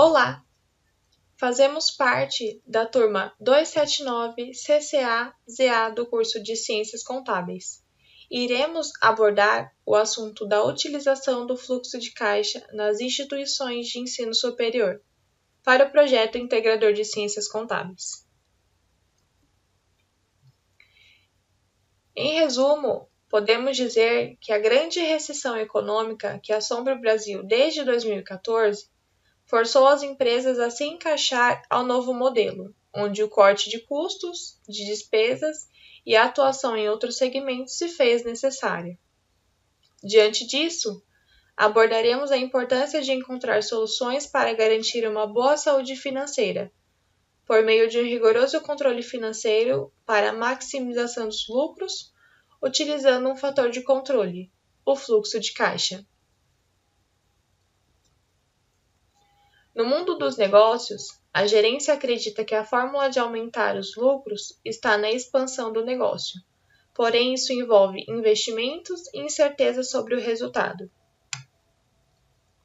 Olá! Fazemos parte da turma 279 CCA-ZA do curso de Ciências Contábeis. Iremos abordar o assunto da utilização do fluxo de caixa nas instituições de ensino superior para o projeto integrador de Ciências Contábeis. Em resumo, podemos dizer que a grande recessão econômica que assombra o Brasil desde 2014 forçou as empresas a se encaixar ao novo modelo, onde o corte de custos, de despesas e a atuação em outros segmentos se fez necessária. Diante disso, abordaremos a importância de encontrar soluções para garantir uma boa saúde financeira, por meio de um rigoroso controle financeiro para a maximização dos lucros, utilizando um fator de controle, o fluxo de caixa. No mundo dos negócios, a gerência acredita que a fórmula de aumentar os lucros está na expansão do negócio, porém isso envolve investimentos e incerteza sobre o resultado.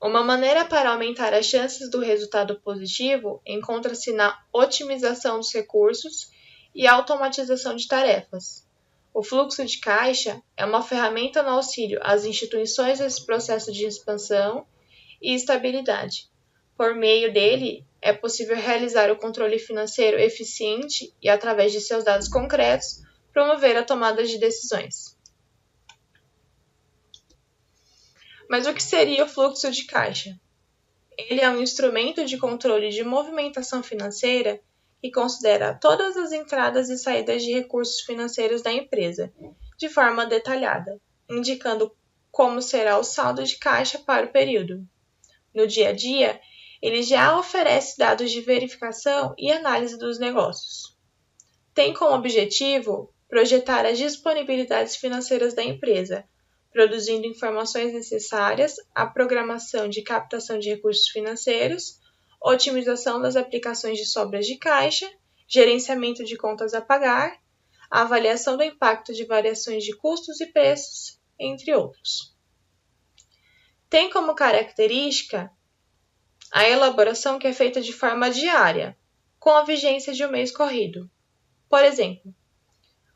Uma maneira para aumentar as chances do resultado positivo encontra-se na otimização dos recursos e automatização de tarefas. O fluxo de caixa é uma ferramenta no auxílio às instituições nesse processo de expansão e estabilidade. Por meio dele, é possível realizar o controle financeiro eficiente e, através de seus dados concretos, promover a tomada de decisões. Mas o que seria o fluxo de caixa? Ele é um instrumento de controle de movimentação financeira que considera todas as entradas e saídas de recursos financeiros da empresa, de forma detalhada, indicando como será o saldo de caixa para o período. No dia a dia, ele já oferece dados de verificação e análise dos negócios. Tem como objetivo projetar as disponibilidades financeiras da empresa, produzindo informações necessárias à programação de captação de recursos financeiros, otimização das aplicações de sobras de caixa, gerenciamento de contas a pagar, avaliação do impacto de variações de custos e preços, entre outros. Tem como característica a elaboração que é feita de forma diária, com a vigência de um mês corrido. Por exemplo,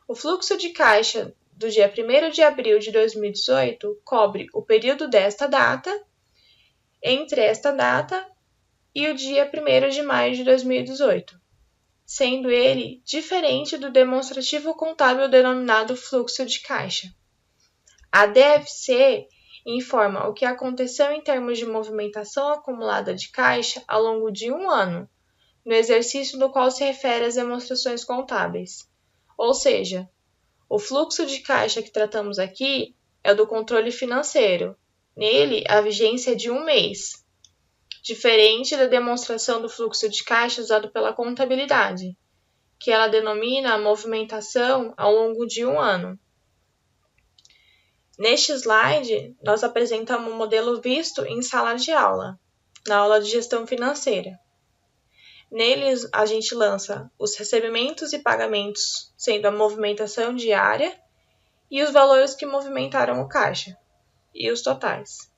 o fluxo de caixa do dia 1º de abril de 2018 cobre o período desta data, entre esta data e o dia 1º de maio de 2018, sendo ele diferente do demonstrativo contábil denominado fluxo de caixa. A DFC informa o que aconteceu em termos de movimentação acumulada de caixa ao longo de um ano, no exercício do qual se refere às demonstrações contábeis. Ou seja, o fluxo de caixa que tratamos aqui é o do controle financeiro. Nele, a vigência é de um mês, diferente da demonstração do fluxo de caixa usado pela contabilidade, que ela denomina a movimentação ao longo de um ano. Neste slide, nós apresentamos o modelo visto em sala de aula, na aula de gestão financeira. Neles, a gente lança os recebimentos e pagamentos, sendo a movimentação diária, e os valores que movimentaram o caixa, e os totais.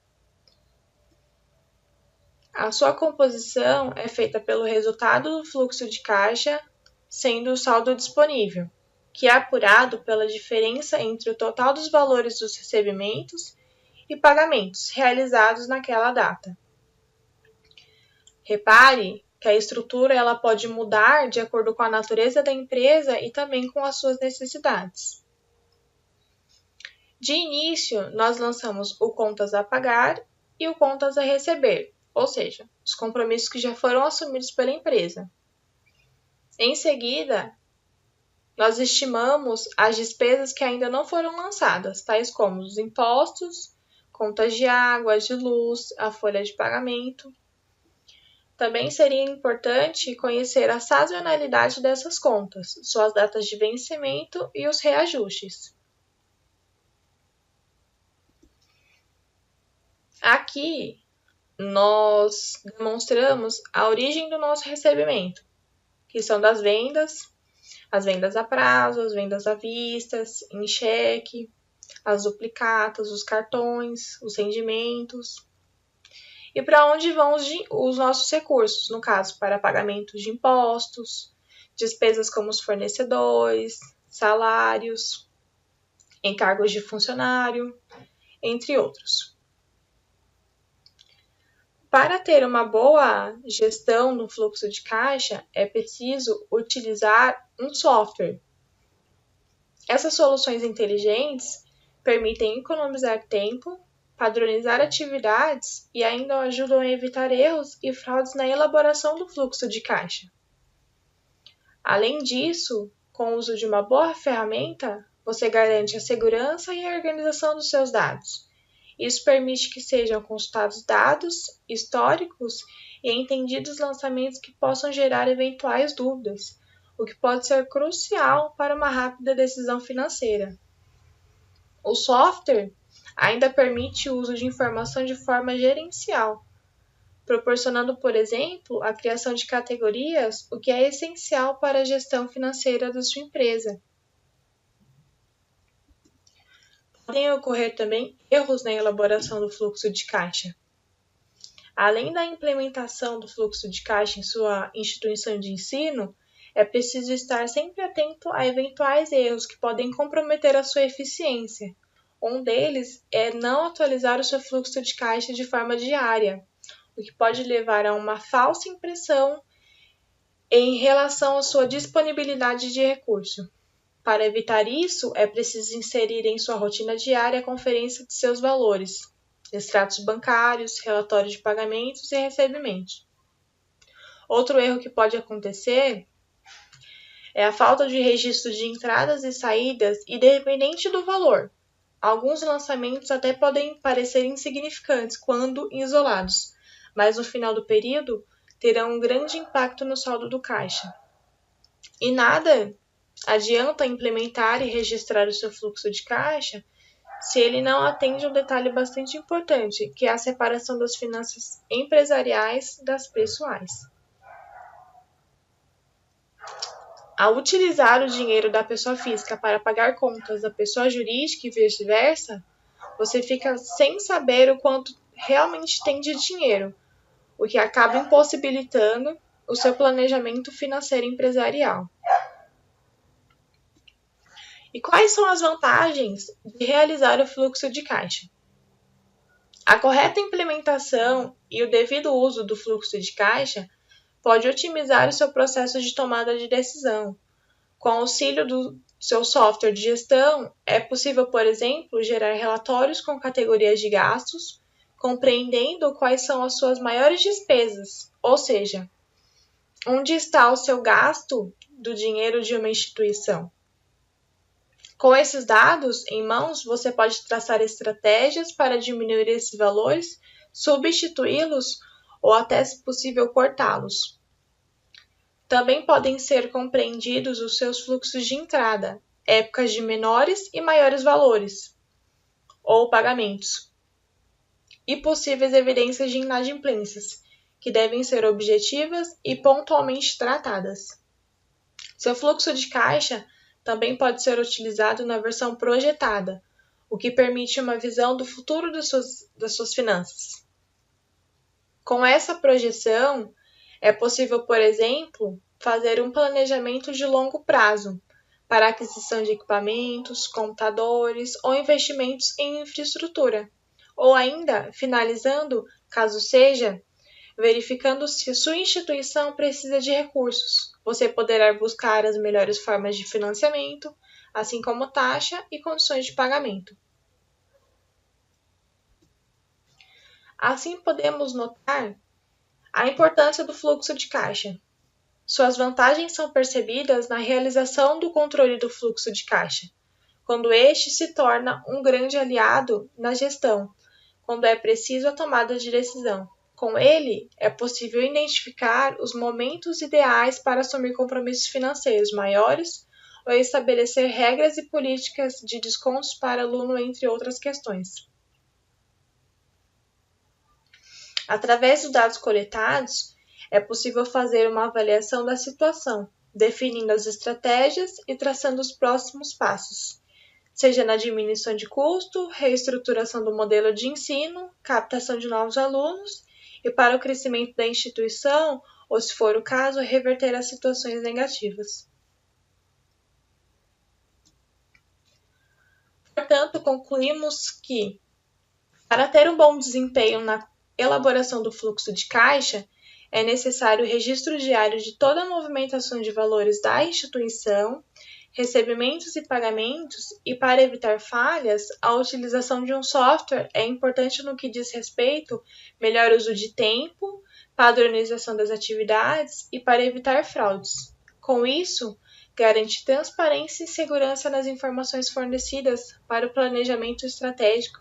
A sua composição é feita pelo resultado do fluxo de caixa, sendo o saldo disponível, que é apurado pela diferença entre o total dos valores dos recebimentos e pagamentos realizados naquela data. Repare que a estrutura ela pode mudar de acordo com a natureza da empresa e também com as suas necessidades. De início, nós lançamos o contas a pagar e o contas a receber, ou seja, os compromissos que já foram assumidos pela empresa. Em seguida, nós estimamos as despesas que ainda não foram lançadas, tais como os impostos, contas de água, de luz, a folha de pagamento. Também seria importante conhecer a sazonalidade dessas contas, suas datas de vencimento e os reajustes. Aqui, nós demonstramos a origem do nosso recebimento, que são das vendas, as vendas a prazo, as vendas à vista, em cheque, as duplicatas, os cartões, os rendimentos. e para onde vão os nossos recursos, no caso, para pagamentos de impostos, despesas como os fornecedores, salários, encargos de funcionário, entre outros. Para ter uma boa gestão do fluxo de caixa, é preciso utilizar um software. Essas soluções inteligentes permitem economizar tempo, padronizar atividades e ainda ajudam a evitar erros e fraudes na elaboração do fluxo de caixa. Além disso, com o uso de uma boa ferramenta, você garante a segurança e a organização dos seus dados. Isso permite que sejam consultados dados históricos e entendidos lançamentos que possam gerar eventuais dúvidas, o que pode ser crucial para uma rápida decisão financeira. O software ainda permite o uso de informação de forma gerencial, proporcionando, por exemplo, a criação de categorias, o que é essencial para a gestão financeira da sua empresa. Podem ocorrer também erros na elaboração do fluxo de caixa. Além da implementação do fluxo de caixa em sua instituição de ensino, é preciso estar sempre atento a eventuais erros que podem comprometer a sua eficiência. Um deles é não atualizar o seu fluxo de caixa de forma diária, o que pode levar a uma falsa impressão em relação à sua disponibilidade de recurso. Para evitar isso, é preciso inserir em sua rotina diária a conferência de seus valores, extratos bancários, relatórios de pagamentos e recebimentos. Outro erro que pode acontecer é a falta de registro de entradas e saídas, independente do valor. Alguns lançamentos até podem parecer insignificantes quando isolados, mas no final do período terão um grande impacto no saldo do caixa. E nada adianta implementar e registrar o seu fluxo de caixa se ele não atende um detalhe bastante importante, que é a separação das finanças empresariais das pessoais. Ao utilizar o dinheiro da pessoa física para pagar contas da pessoa jurídica e vice-versa, você fica sem saber o quanto realmente tem de dinheiro, o que acaba impossibilitando o seu planejamento financeiro empresarial. E quais são as vantagens de realizar o fluxo de caixa? A correta implementação e o devido uso do fluxo de caixa pode otimizar o seu processo de tomada de decisão. Com o auxílio do seu software de gestão, é possível, por exemplo, gerar relatórios com categorias de gastos, compreendendo quais são as suas maiores despesas, ou seja, onde está o seu gasto do dinheiro de uma instituição. Com esses dados em mãos, você pode traçar estratégias para diminuir esses valores, substituí-los ou até, se possível, cortá-los. Também podem ser compreendidos os seus fluxos de entrada, épocas de menores e maiores valores, ou pagamentos, e possíveis evidências de inadimplências, que devem ser objetivas e pontualmente tratadas. Seu fluxo de caixa também pode ser utilizado na versão projetada, o que permite uma visão do futuro das suas finanças. Com essa projeção, é possível, por exemplo, fazer um planejamento de longo prazo para a aquisição de equipamentos, computadores ou investimentos em infraestrutura, ou ainda, finalizando, caso seja, verificando se sua instituição precisa de recursos. Você poderá buscar as melhores formas de financiamento, assim como taxa e condições de pagamento. Assim, podemos notar a importância do fluxo de caixa. Suas vantagens são percebidas na realização do controle do fluxo de caixa, quando este se torna um grande aliado na gestão, quando é preciso a tomada de decisão. Com ele, é possível identificar os momentos ideais para assumir compromissos financeiros maiores ou estabelecer regras e políticas de descontos para aluno, entre outras questões. Através dos dados coletados, é possível fazer uma avaliação da situação, definindo as estratégias e traçando os próximos passos, seja na diminuição de custo, reestruturação do modelo de ensino, captação de novos alunos e para o crescimento da instituição, ou, se for o caso, reverter as situações negativas. Portanto, concluímos que, para ter um bom desempenho na elaboração do fluxo de caixa, é necessário o registro diário de toda a movimentação de valores da instituição, recebimentos e pagamentos, e para evitar falhas, a utilização de um software é importante no que diz respeito ao melhor uso de tempo, padronização das atividades e para evitar fraudes. Com isso, garante transparência e segurança nas informações fornecidas para o planejamento estratégico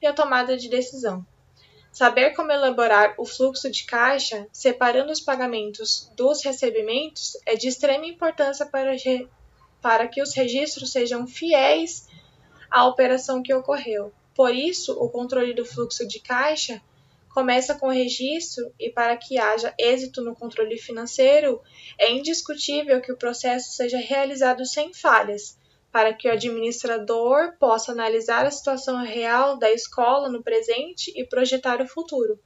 e a tomada de decisão. Saber como elaborar o fluxo de caixa, separando os pagamentos dos recebimentos, é de extrema importância para que os registros sejam fiéis à operação que ocorreu. Por isso, o controle do fluxo de caixa começa com o registro e, para que haja êxito no controle financeiro, é indiscutível que o processo seja realizado sem falhas, para que o administrador possa analisar a situação real da escola no presente e projetar o futuro,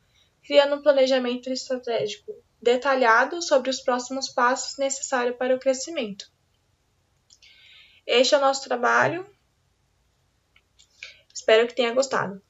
criando um planejamento estratégico detalhado sobre os próximos passos necessários para o crescimento. Este é o nosso trabalho. Espero que tenha gostado.